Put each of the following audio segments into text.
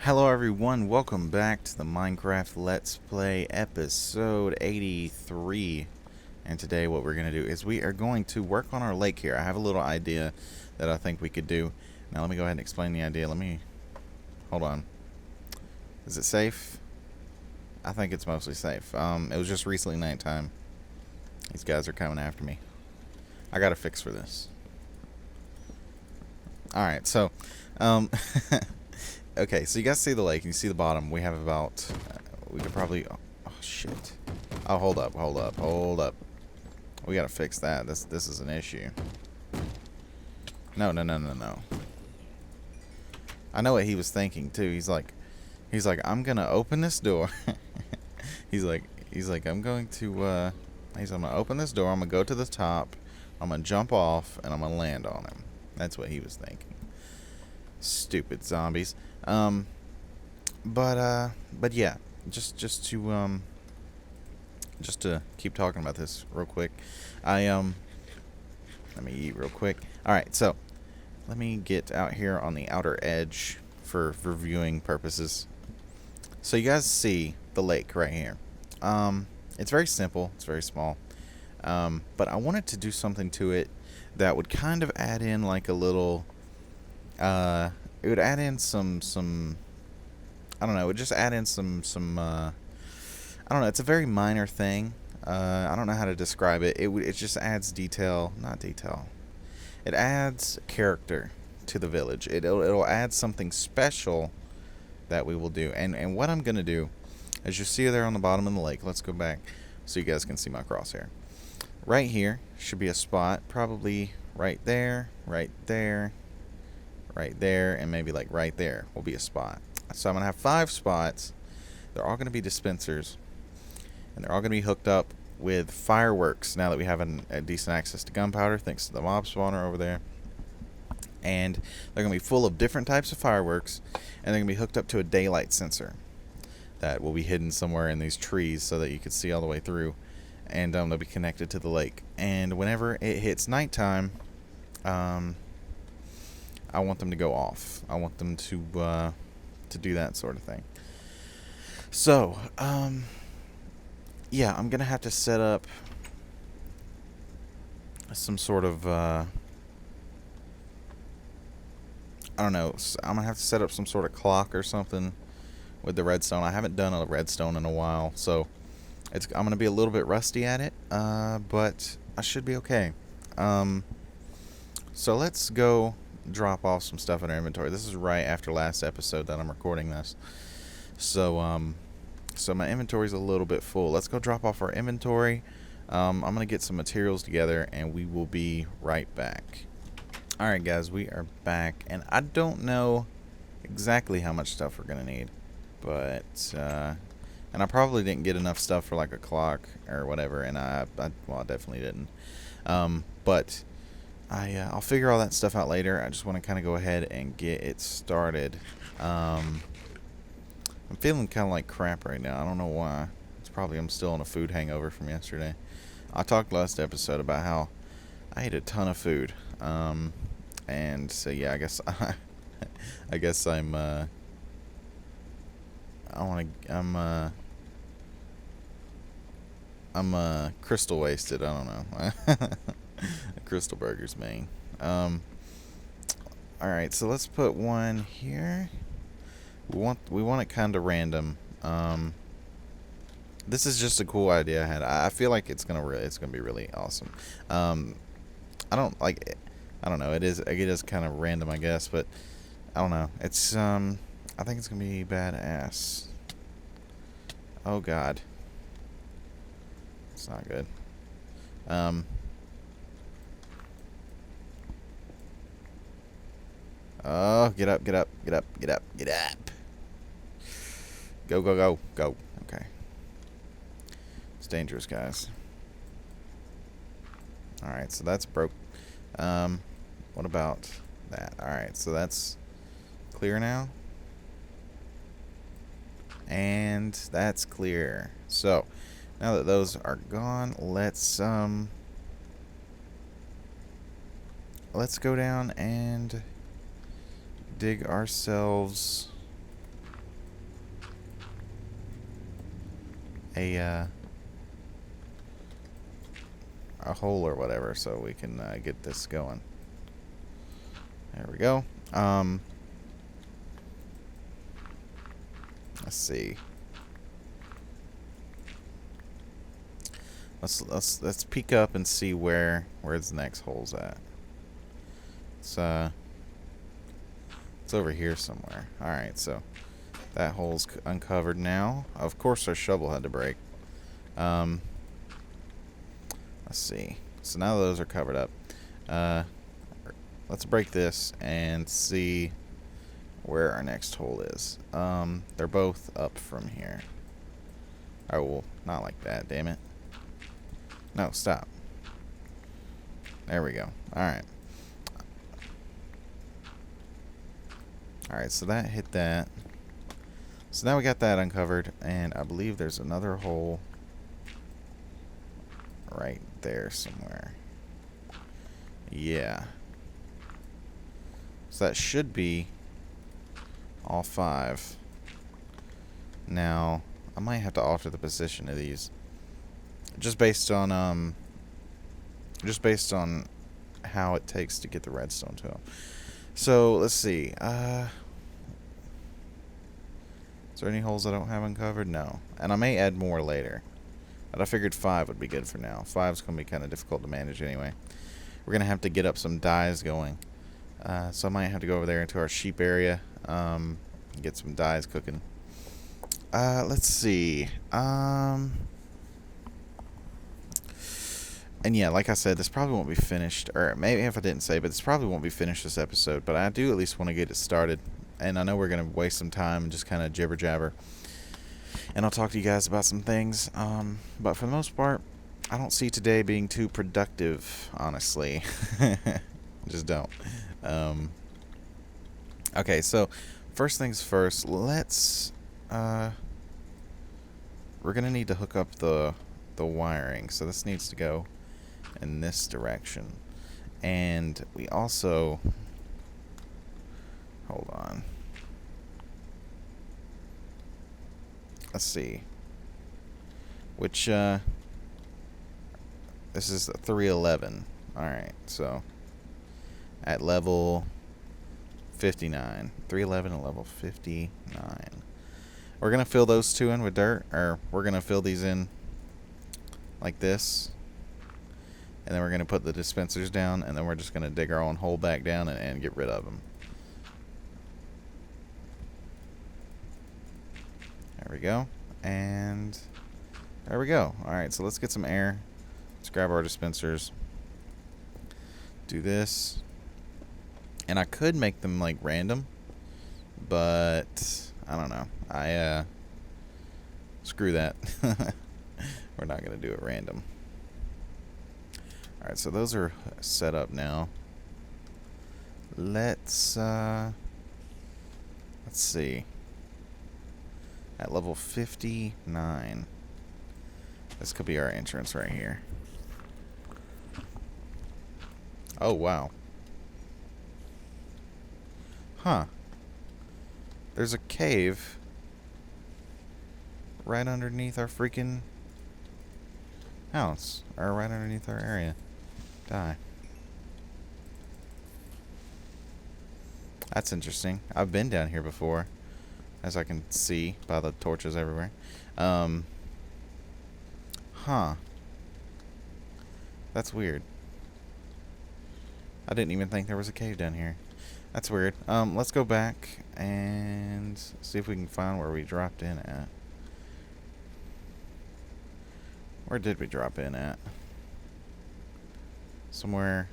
Hello everyone, welcome back to the Minecraft Let's Play episode 83. And today what we're going to do is we are going to work on our lake here. I have a little idea that I think we could do. Now let me go ahead and explain the idea. Hold on. Is it safe? I think it's mostly safe. It was just recently nighttime. These guys are coming after me. I got a fix for this. Alright, so, okay, so you guys see the lake, and you see the bottom. We have about, we could probably, oh shit. Oh, hold up. We gotta fix that. This is an issue. No. I know what he was thinking too. He's like, I'm gonna open this door. he's like, I'm gonna open this door. I'm gonna go to the top. I'm gonna jump off, and I'm gonna land on him. That's what he was thinking. Stupid zombies. But yeah, just to keep talking about this real quick, let me eat real quick. All right, so let me get out here on the outer edge for viewing purposes. So you guys see the lake right here. It's very simple. It's very small. But I wanted to do something to it that would kind of add in like a little. It would add in some. I don't know. It would just add in some. I don't know. It's a very minor thing. I don't know how to describe it. It just adds detail, not detail. It adds character to the village. It'll add something special that we will do. And what I'm gonna do, as you see there on the bottom of the lake. Let's go back so you guys can see my crosshair. Right here should be a spot, probably right there, right there, right there, and maybe like right there will be a spot. So I'm going to have 5 spots. They're all going to be dispensers, and they're all going to be hooked up with fireworks now that we have a decent access to gunpowder thanks to the mob spawner over there. And they're going to be full of different types of fireworks, and they're going to be hooked up to a daylight sensor that will be hidden somewhere in these trees so that you can see all the way through. And they'll be connected to the lake. And whenever it hits nighttime, I want them to go off. I want them to do that sort of thing. So, yeah, I'm gonna have to set up some sort of I don't know. I'm gonna have to set up some sort of clock or something with the redstone. I haven't done a redstone in a while, so I'm gonna be a little bit rusty at it, but I should be okay. So let's go drop off some stuff in our inventory. This is right after last episode that I'm recording this, so so my inventory's a little bit full. Let's go drop off our inventory. I'm gonna get some materials together, and we will be right back. All right, guys, we are back, and I don't know exactly how much stuff we're gonna need, but and I probably didn't get enough stuff for like a clock or whatever, and I definitely didn't. But I'll figure all that stuff out later. I just want to kind of go ahead and get it started. I'm feeling kind of like crap right now. I don't know why. It's probably I'm still on a food hangover from yesterday. I talked last episode about how I ate a ton of food. And so yeah, I guess I guess I'm crystal wasted. I don't know. Crystal Burger's main. Alright, so let's put one here. We want it kind of random. This is just a cool idea I had. I feel like it's gonna be really awesome. I don't know. It is kind of random, I guess, but I don't know. It's I think it's gonna be badass. Oh God, it's not good. Oh, get up. Go. Okay. It's dangerous, guys. Alright, so that's broke. What about that? Alright, so that's clear now. And that's clear. So, now that those are gone, let's go down and dig ourselves a hole or whatever so we can get this going. There we go. Let's see. Let's peek up and see where the next hole's at. It's over here somewhere. All right, so that hole's uncovered now. Of course, our shovel had to break. Let's see. So now those are covered up. Let's break this and see where our next hole is. They're both up from here. Oh, well, not like that, damn it. No, stop. There we go. Alright. Alright, so that hit that. So now we got that uncovered, and I believe there's another hole right there somewhere. Yeah. So that should be all 5. Now, I might have to alter the position of these. Just based on how it takes to get the redstone to them. So let's see. Is there any holes I don't have uncovered? No. And I may add more later. But I figured 5 would be good for now. 5's gonna be kind of difficult to manage anyway. We're gonna have to get up some dyes going. So I might have to go over there into our sheep area. Get some dyes cooking. Let's see. And yeah, like I said, this probably won't be finished, or maybe if I didn't say, but this probably won't be finished this episode, but I do at least want to get it started, and I know we're going to waste some time and just kind of jibber jabber, and I'll talk to you guys about some things, but for the most part, I don't see today being too productive, honestly. Just don't. Okay, so, first things first, let's, we're going to need to hook up the wiring, so this needs to go in this direction, and we also, hold on, let's see, which this is 311. Alright, so at level 59, 311 at level 59, we're gonna fill those two in with dirt, or we're gonna fill these in like this, and then we're going to put the dispensers down, and then we're just going to dig our own hole back down and get rid of them. There we go. And there we go. Alright, so let's get some air. Let's grab our dispensers. Do this. And I could make them like random, but I don't know. Screw that. We're not going to do it random. Alright, so those are set up now. Let's see. At level 59. This could be our entrance right here. Oh, wow. Huh. There's a cave right underneath our freaking house. Or right underneath our area. Die. That's interesting. I've been down here before, as I can see by the torches everywhere. Huh. That's weird. I didn't even think there was a cave down here. That's weird. Let's go back and see if we can find where we dropped in at. Where did we drop in at? Somewhere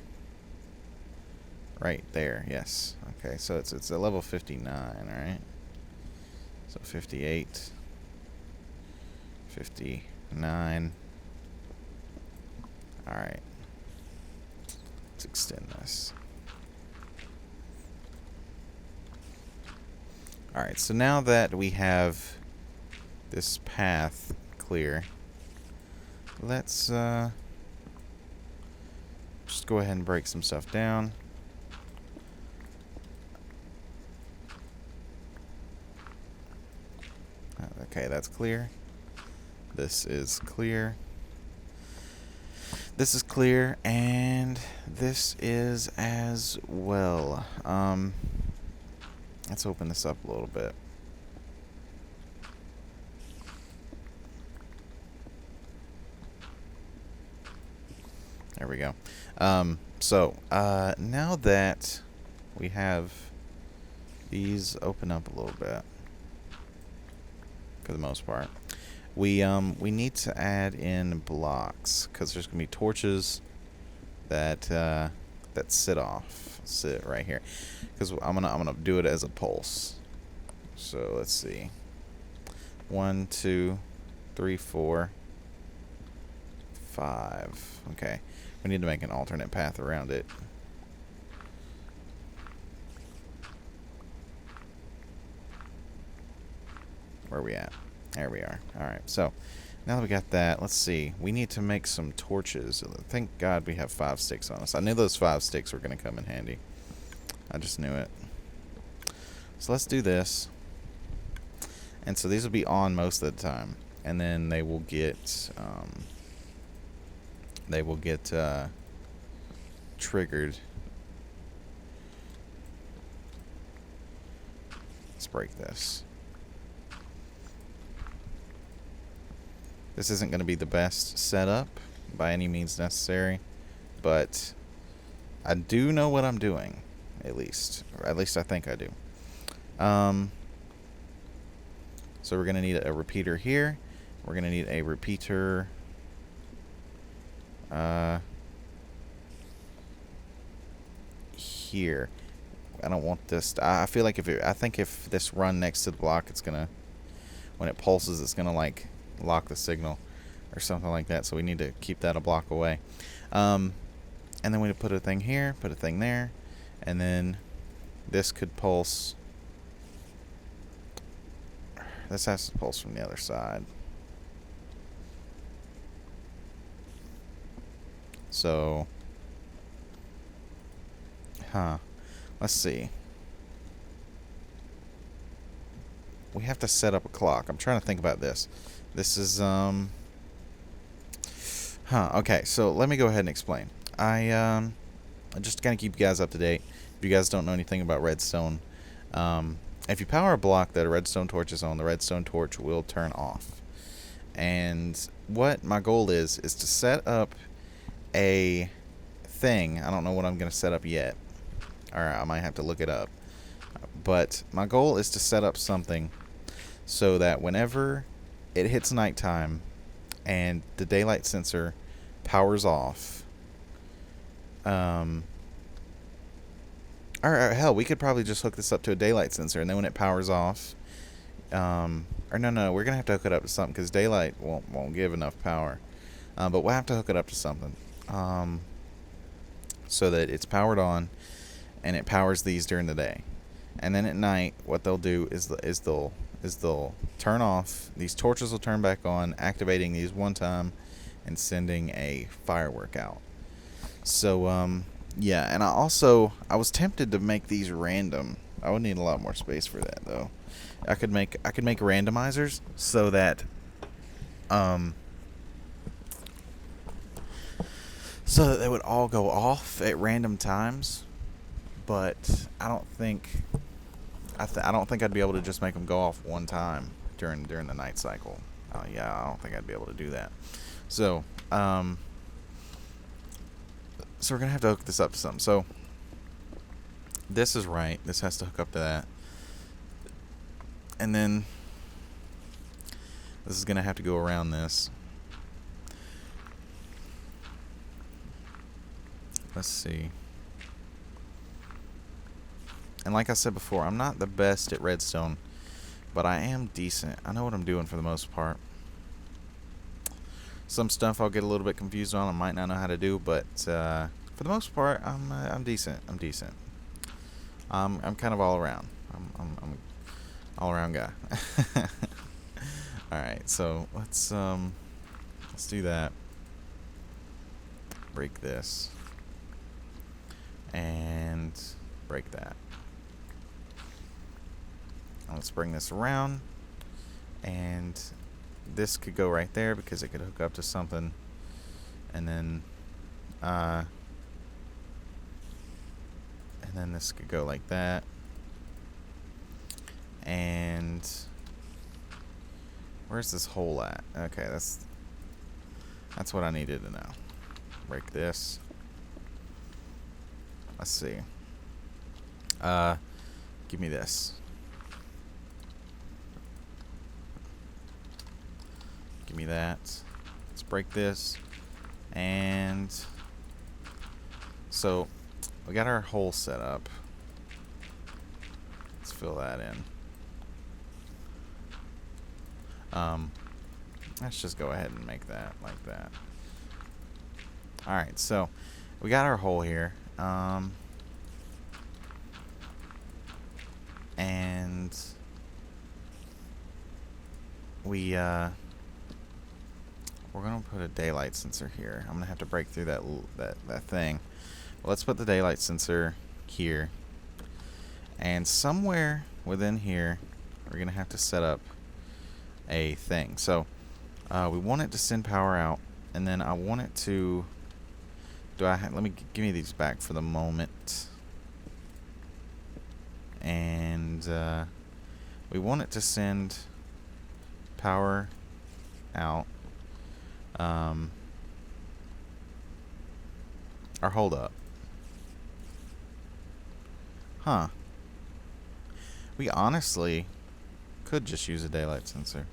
right there, yes. Okay, so it's at level 59, right? So 58, 59. Alright. Let's extend this. Alright, so now that we have this path clear, let's just go ahead and break some stuff down. Okay, that's clear. This is clear. This is clear, and this is as well. Let's open this up a little bit. There we go. Now that we have these open up a little bit, for the most part, we need to add in blocks, because there's gonna be torches that sit right here, because I'm gonna do it as a pulse. So let's see, 1, 2, 3, 4, 5. Okay, we need to make an alternate path around it. Where are we at? There we are. Alright, so now that we got that, let's see. We need to make some torches. Thank God we have 5 sticks on us. I knew those 5 sticks were going to come in handy. I just knew it. So let's do this. And so these will be on most of the time. And then they will get triggered. Let's break this. This isn't going to be the best setup by any means necessary, but I do know what I'm doing, at least. Or at least I think I do. So we're going to need a repeater here. We're going to need a repeater here. I don't want this. I feel like I think if this run next to the block, it's going to, when it pulses, it's going to like lock the signal or something like that, so we need to keep that a block away. And then we put a thing here, put a thing there, and then this could pulse. This has to pulse from the other side. So, let's see. We have to set up a clock. I'm trying to think about this. This is, okay, so let me go ahead and explain. I'm just going to keep you guys up to date. If you guys don't know anything about redstone, if you power a block that a redstone torch is on, the redstone torch will turn off. And what my goal is to set up a thing. I don't know what I'm going to set up yet. Or I might have to look it up. But my goal is to set up something so that whenever it hits nighttime and the daylight sensor powers off, or hell, we could probably just hook this up to a daylight sensor, and then when it powers off, or no, we're gonna have to hook it up to something because daylight won't give enough power, but we'll have to hook it up to something, so that it's powered on, and it powers these during the day, and then at night, what they'll do is they'll turn off. These torches will turn back on, activating these one time, and sending a firework out. So yeah, and I was tempted to make these random. I would need a lot more space for that though. I could make randomizers so that they would all go off at random times, but I don't think I'd be able to just make them go off one time during the night cycle. Yeah, I don't think I'd be able to do that. So so we're gonna have to hook this up to something. So this is right. This has to hook up to that, and then this is gonna have to go around this. Let's see. And like I said before, I'm not the best at redstone, but I am decent. I know what I'm doing for the most part. Some stuff I'll get a little bit confused on. I might not know how to do, but for the most part, I'm decent. I'm decent. I'm kind of all around. I'm all around guy. All right, so let's do that. Break this and break that. Let's bring this around, and this could go right there because it could hook up to something, and then this could go like that. And where's this hole at? Okay, that's what I needed to know. Break this. Let's see. Give me this. Give me that. Let's break this. And so we got our hole set up. Let's fill that in. Let's just go ahead and make that like that. Alright, so we got our hole here. And we're gonna put a daylight sensor here. I'm gonna have to break through that thing. Well, let's put the daylight sensor here, and somewhere within here we're gonna have to set up a thing. So we want it to send power out, and then I want it to let me give me these back for the moment. And we want it to send power out. Or hold up. Huh. We honestly could just use a daylight sensor.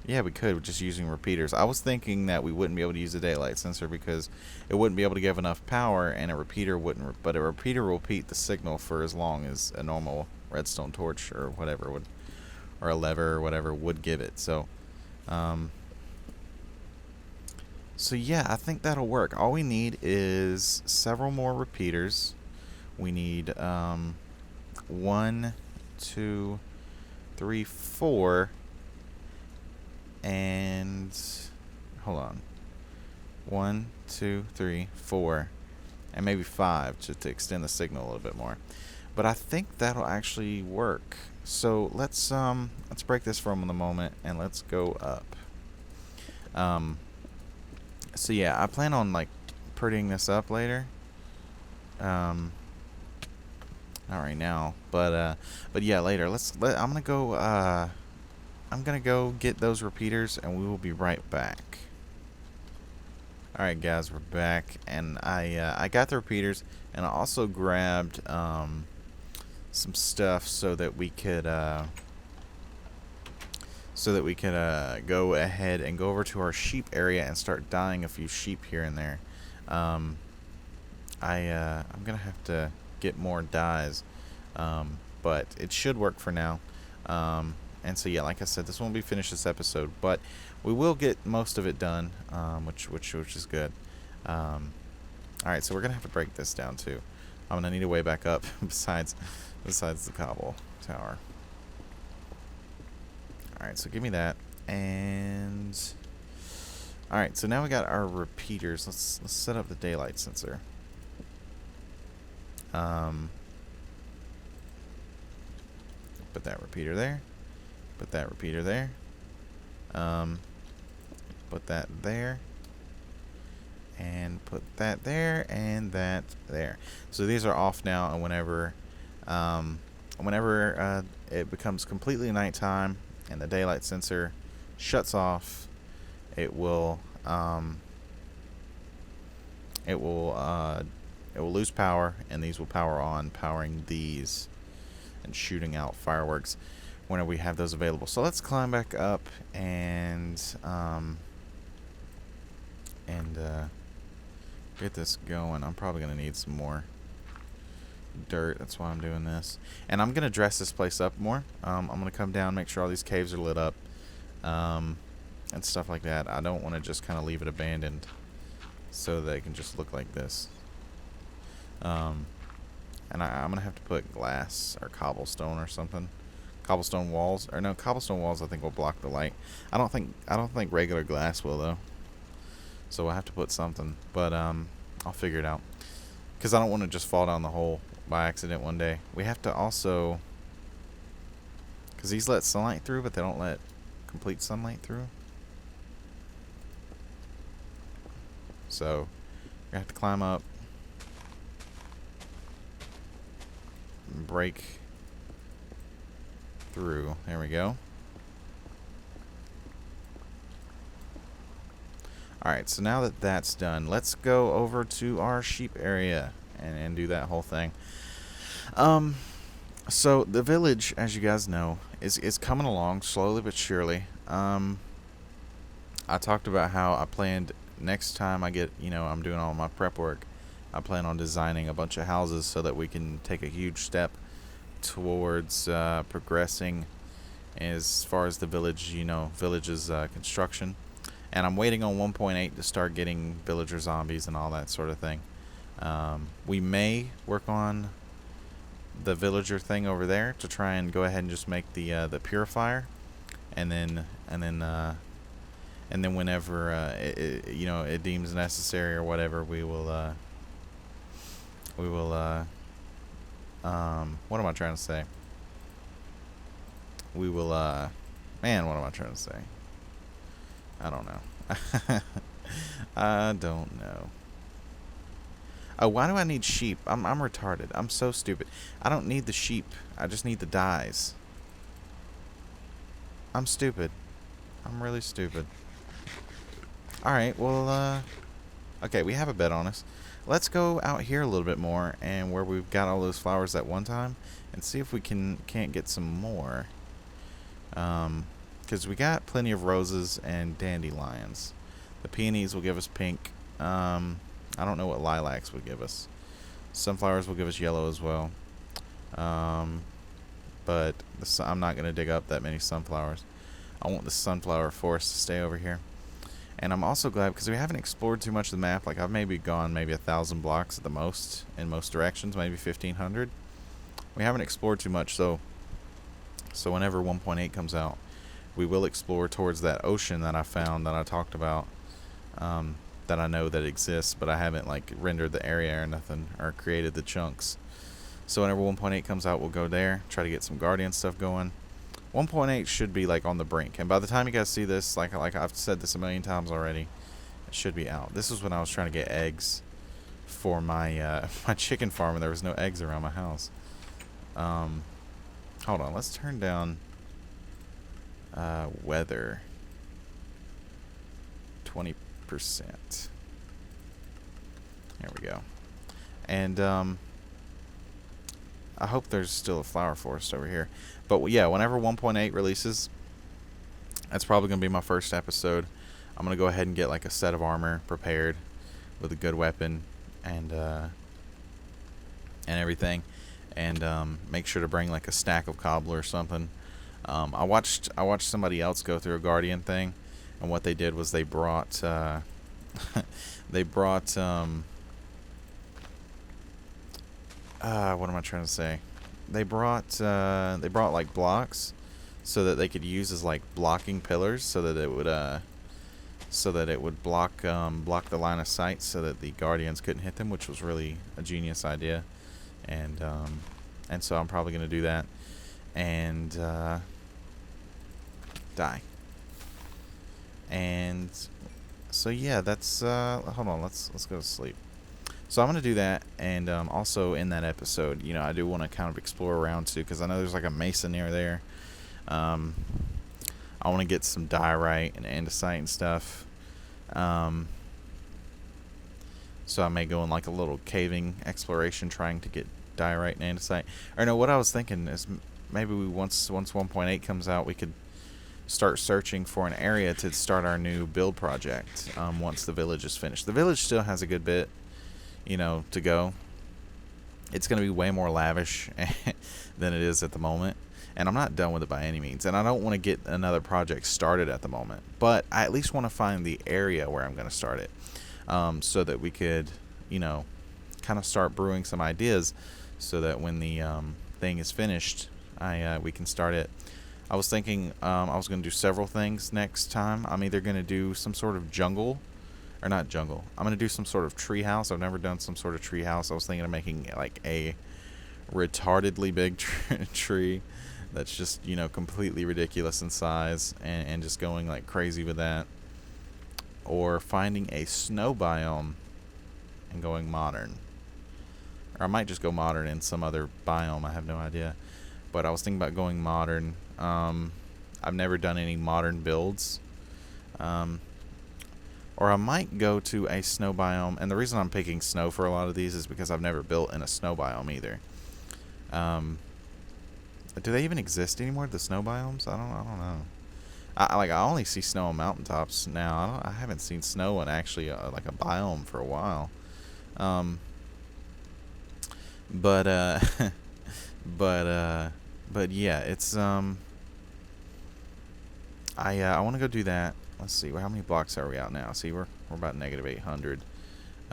Yeah, we could, just using repeaters. I was thinking that we wouldn't be able to use a daylight sensor because it wouldn't be able to give enough power, and a repeater wouldn't. But a repeater will repeat the signal for as long as a normal redstone torch or whatever would, or a lever or whatever would give it. So, yeah, I think that'll work. All we need is several more repeaters. We need 1, 2, 3, 4. And hold on, 1, 2, 3, 4, and maybe 5 just to extend the signal a little bit more. But I think that'll actually work. So let's break this for the moment and let's go up. So yeah, I plan on like prettying this up later. Not right now, but yeah, later. I'm gonna go get those repeaters, and we will be right back. Alright guys, we're back, and I got the repeaters, and I also grabbed some stuff so that we could go ahead and go over to our sheep area and start dyeing a few sheep here and there. I'm gonna have to get more dyes, but it should work for now. And so yeah, like I said, this won't be finished this episode, but we will get most of it done, which is good. All right, so we're gonna have to break this down too. I'm gonna need a way back up besides the cobble tower. All right, so give me that, and all right, so now we got our repeaters. Let's set up the daylight sensor. Put that repeater there. Put that repeater there. Put that there. And put that there and that there. So these are off now, and whenever it becomes completely nighttime and the daylight sensor shuts off, it will lose power, and these will power on, powering these and shooting out fireworks whenever we have those available. So let's climb back up and get this going. I'm probably gonna need some more dirt. That's why I'm doing this, and I'm gonna dress this place up more. I'm gonna come down, make sure all these caves are lit up, and stuff like that. I don't want to just kind of leave it abandoned so that it can just look like this. And I'm gonna have to put glass or cobblestone or something. Cobblestone walls, or no, cobblestone walls I think will block the light. I don't think regular glass will though. So I have to put something, but I'll figure it out, because I don't want to just fall down the hole by accident one day. We have to also, because these let sunlight through, but they don't let complete sunlight through. So I have to climb up, and break through. There we go. Alright, so now that that's done, let's go over to our sheep area and do that whole thing. So the village, as you guys know, is coming along slowly but surely. I talked about how I planned next time I get, I'm doing all my prep work, I plan on designing a bunch of houses so that we can take a huge step towards progressing as far as the village's construction. And I'm waiting on 1.8 to start getting villager zombies and all that sort of thing. We may work on the villager thing over there to try and go ahead and just make the purifier, and then whenever it deems necessary or whatever, we will what am I trying to say? We will man, what am I trying to say? I don't know. I don't know. Oh, why do I need sheep? I'm retarded. I'm so stupid. I don't need the sheep. I just need the dyes. I'm stupid. I'm really stupid. Alright, well, okay, we have a bed on us. Let's go out here a little bit more, and where we've got all those flowers at one time, and see if we can't get some more. Because we got plenty of roses and dandelions. The peonies will give us pink. I don't know what lilacs would give us. Sunflowers will give us yellow as well. But I'm not going to dig up that many sunflowers. I want the sunflower forest to stay over here. And I'm also glad because we haven't explored too much of the map. Like, I've maybe gone 1,000 blocks at the most in most directions, maybe 1,500. We haven't explored too much, so whenever 1.8 comes out, we will explore towards that ocean that I found that I talked about, that I know that exists, but I haven't like rendered the area or nothing or created the chunks. So whenever 1.8 comes out, we'll go there, try to get some Guardian stuff going. 1.8 should be like on the brink, and by the time you guys see this, like I've said this a million times already, it should be out. This is when I was trying to get eggs for my my chicken farm, and there was no eggs around my house. Hold on, let's turn down weather 20%. There we go. And I hope there's still a flower forest over here. But yeah, whenever 1.8 releases, that's probably going to be my first episode. I'm going to go ahead and get like a set of armor prepared with a good weapon and everything. And make sure to bring like a stack of cobbler or something. I watched somebody else go through a Guardian thing, and what they did was they brought what am I trying to say? They brought like blocks so that they could use as like blocking pillars, so that it would block the line of sight, so that the Guardians couldn't hit them, which was really a genius idea. And so I'm probably gonna do that and die. And so yeah, that's hold on, let's go to sleep. So I'm gonna do that, and also in that episode, I do want to kind of explore around too, because I know there's like a mesa near there. I want to get some diorite and andesite and stuff. So I may go in like a little caving exploration, trying to get diorite and andesite. Or no, what I was thinking is maybe once 1.8 comes out, we could start searching for an area to start our new build project. Once the village is finished, the village still has a good bit, to go. It's going to be way more lavish than it is at the moment, and I'm not done with it by any means, and I don't want to get another project started at the moment, but I at least want to find the area where I'm going to start it, so that we could kind of start brewing some ideas, so that when the thing is finished, we can start it. I was thinking I was going to do several things next time. I'm either going to do some sort of jungle, or not jungle. I'm going to do some sort of tree house. I've never done some sort of tree house. I was thinking of making like a retardedly big tree that's just, you know, completely ridiculous in size, and just going like crazy with that. Or finding a snow biome and going modern. Or I might just go modern in some other biome, I have no idea. But I was thinking about going modern. I've never done any modern builds. Or I might go to a snow biome, and the reason I'm picking snow for a lot of these is because I've never built in a snow biome either. Do they even exist anymore, the snow biomes? I don't know. I only see snow on mountaintops now. I haven't seen snow in actually like a biome for a while. But but yeah, it's I want to go do that. Let's see, how many blocks are we out now? See, we're about negative 800.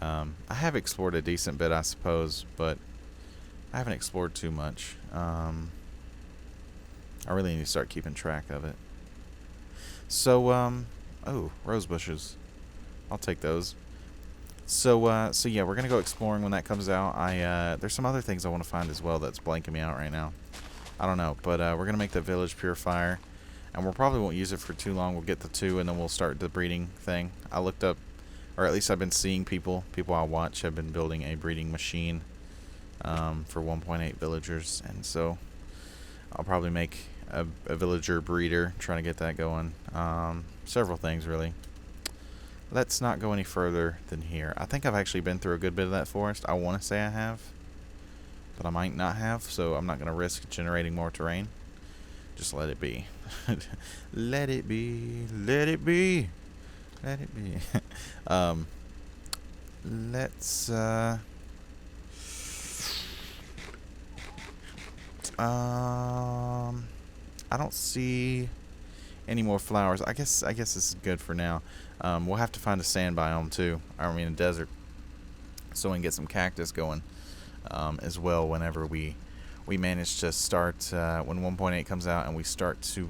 I have explored a decent bit, I suppose, but I haven't explored too much. I really need to start keeping track of it. So, oh, rose bushes. I'll take those. So yeah, we're gonna go exploring when that comes out. There's some other things I want to find as well that's blanking me out right now. I don't know, but we're gonna make the village purifier, and we probably won't use it for too long. We'll get the 2, and then we'll start the breeding thing. I looked up, or at least I've been seeing people I watch have been building a breeding machine for 1.8 villagers, and so I'll probably make a villager breeder, trying to get that going. Several things, really. Let's not go any further than here. I think I've actually been through a good bit of that forest. I want to say I have, but I might not have, so I'm not going to risk generating more terrain. Just let it be. Let it be. Let it be. Let it be. Let's I don't see any more flowers. I guess this is good for now. We'll have to find a sand biome too. I mean a desert, so we can get some cactus going as well. Whenever we manage to start when 1.8 comes out, and we start to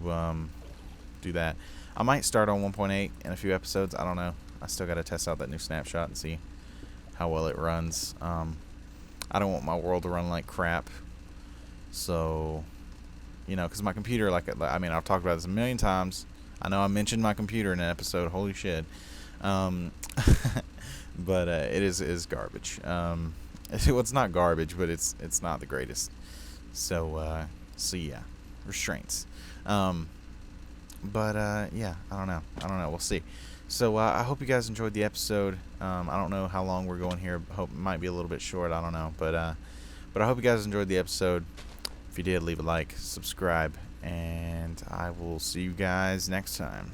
do that. I might start on 1.8 in a few episodes. I don't know. I still got to test out that new snapshot and see how well it runs. I don't want my world to run like crap. So, you know, because my computer, I mean, I've talked about this a million times. I know I mentioned my computer in an episode. Holy shit. But it is garbage. Well, it's not garbage, but it's not the greatest. So yeah, restraints. But yeah, I don't know. We'll see. So I hope you guys enjoyed the episode. I don't know how long we're going here. Hope it might be a little bit short. I don't know, but I hope you guys enjoyed the episode. If you did, leave a like, subscribe, and I will see you guys next time.